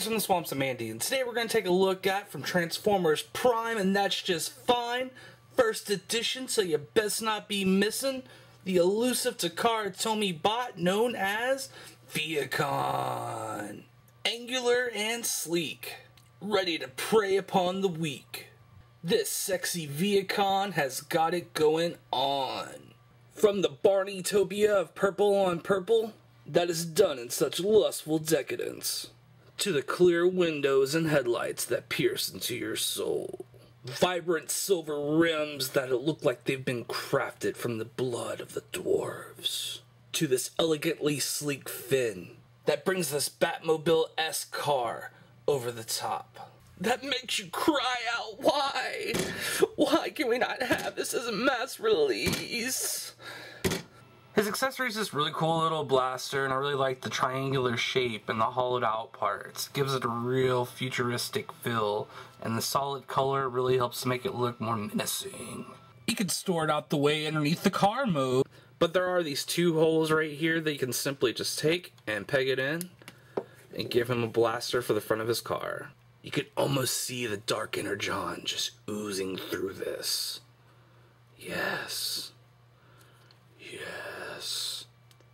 Greetings from the swamps of Mandy, and today we're going to take a look at from Transformers Prime, and that's just fine. First edition, so you best not be missing the elusive Takara Tomy bot known as Vehicon. Angular and sleek, ready to prey upon the weak. This sexy Vehicon has got it going on. From the Barney-topia of purple on purple, that is done in such lustful decadence, to the clear windows and headlights that pierce into your soul. Vibrant silver rims that look like they've been crafted from the blood of the dwarves. To this elegantly sleek fin that brings this Batmobile-esque car over the top. That makes you cry out, why? Why can we not have this as a mass release? His accessory is this really cool little blaster, and I really like the triangular shape and the hollowed out parts. It gives it a real futuristic feel, and the solid color really helps to make it look more menacing. You can store it out the way underneath the car mode, but there are these two holes right here that you can simply just take and peg it in and give him a blaster for the front of his car. You could almost see the dark energon just oozing through this. Yes. Yes.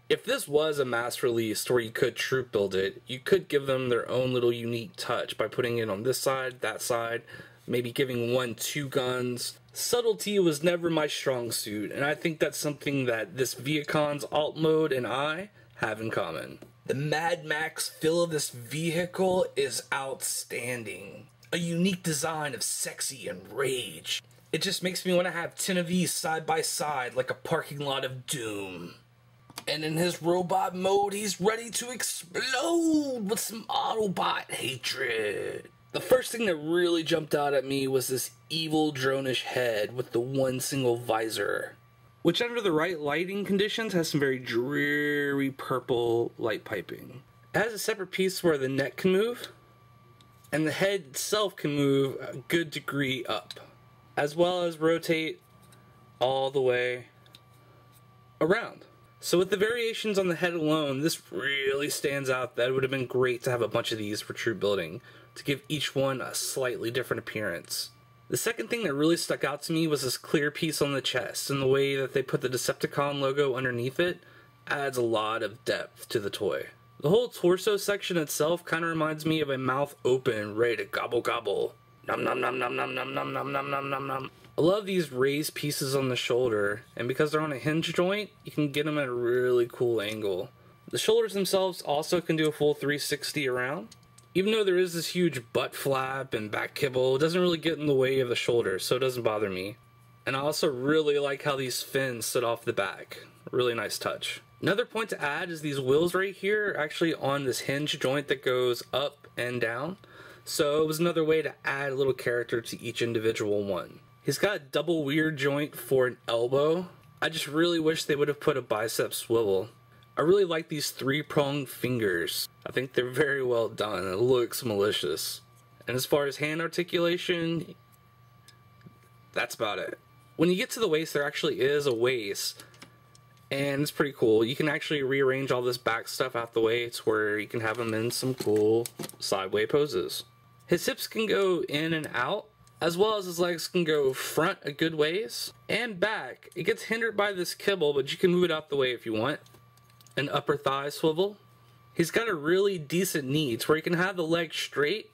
If this was a mass release where you could troop build it, you could give them their own little unique touch by putting it on this side, that side, maybe giving one 2 guns. Subtlety was never my strong suit, and I think that's something that this Vehicon's alt mode and I have in common. The Mad Max feel of this vehicle is outstanding. A unique design of sexy and rage. It just makes me want to have 10 of these side by side like a parking lot of doom. And in his robot mode, he's ready to explode with some Autobot hatred. The first thing that really jumped out at me was this evil drone-ish head with the one single visor, which under the right lighting conditions has some very dreary purple light piping. It has a separate piece where the neck can move, and the head itself can move a good degree up, as well as rotate all the way around. So with the variations on the head alone, this really stands out that it would have been great to have a bunch of these for troop building, to give each one a slightly different appearance. The second thing that really stuck out to me was this clear piece on the chest, and the way that they put the Decepticon logo underneath it adds a lot of depth to the toy. The whole torso section itself kind of reminds me of a mouth open, ready to gobble gobble. Nom nom nom nom nom nom nom nom nom nom nom nom. I love these raised pieces on the shoulder, and because they're on a hinge joint, you can get them at a really cool angle. The shoulders themselves also can do a full 360 around. Even though there is this huge butt flap and back kibble, it doesn't really get in the way of the shoulder, so it doesn't bother me. And I also really like how these fins sit off the back. Really nice touch. Another point to add is these wheels right here are actually on this hinge joint that goes up and down. So it was another way to add a little character to each individual one. He's got a double weird joint for an elbow. I just really wish they would have put a bicep swivel. I really like these 3-pronged fingers. I think they're very well done. It looks malicious. And as far as hand articulation, that's about it. When you get to the waist, there actually is a waist, and it's pretty cool. You can actually rearrange all this back stuff out the way to where you can have him in some cool sideway poses. His hips can go in and out, as well as his legs can go front a good ways and back. It gets hindered by this kibble, but you can move it out the way if you want. An upper thigh swivel. He's got a really decent knee to where you can have the leg straight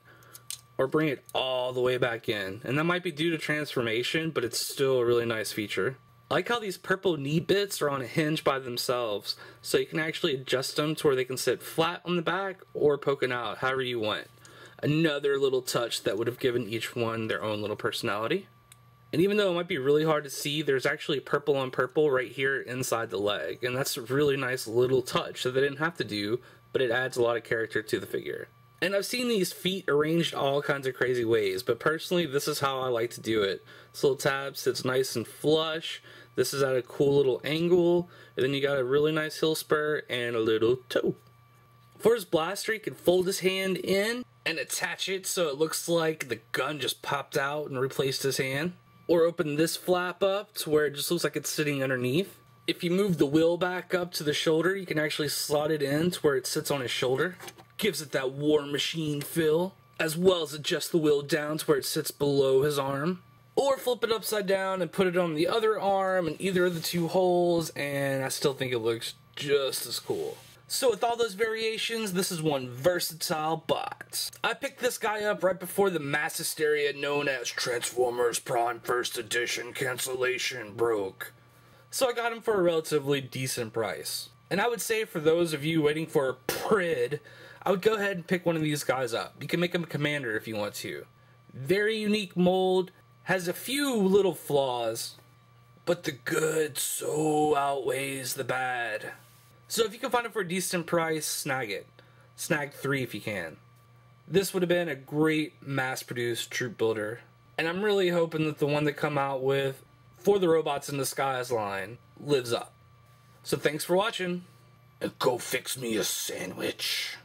or bring it all the way back in. And that might be due to transformation, but it's still a really nice feature. I like how these purple knee bits are on a hinge by themselves, so you can actually adjust them to where they can sit flat on the back or poking out, however you want. Another little touch that would have given each one their own little personality. And even though it might be really hard to see, there's actually purple on purple right here inside the leg. And that's a really nice little touch that they didn't have to do, but it adds a lot of character to the figure. And I've seen these feet arranged all kinds of crazy ways, but personally this is how I like to do it. This little tab sits nice and flush, this is at a cool little angle, and then you got a really nice heel spur and a little toe. For his blaster, he can fold his hand in and attach it so it looks like the gun just popped out and replaced his hand. Or open this flap up to where it just looks like it's sitting underneath. If you move the wheel back up to the shoulder, you can actually slot it in to where it sits on his shoulder. Gives it that War Machine feel, as well as adjust the wheel down to where it sits below his arm. Or flip it upside down and put it on the other arm in either of the two holes, and I still think it looks just as cool. So with all those variations, this is one versatile bot. I picked this guy up right before the mass hysteria known as Transformers Prime First Edition cancellation broke. So I got him for a relatively decent price. And I would say for those of you waiting for a Prid, I would go ahead and pick one of these guys up. You can make him a commander if you want to. Very unique mold, has a few little flaws, but the good so outweighs the bad. So if you can find it for a decent price, snag it. Snag 3 if you can. This would have been a great mass-produced troop builder. And I'm really hoping that the one they come out with for the Robots in Disguise line lives up. So thanks for watching. And go fix me a sandwich.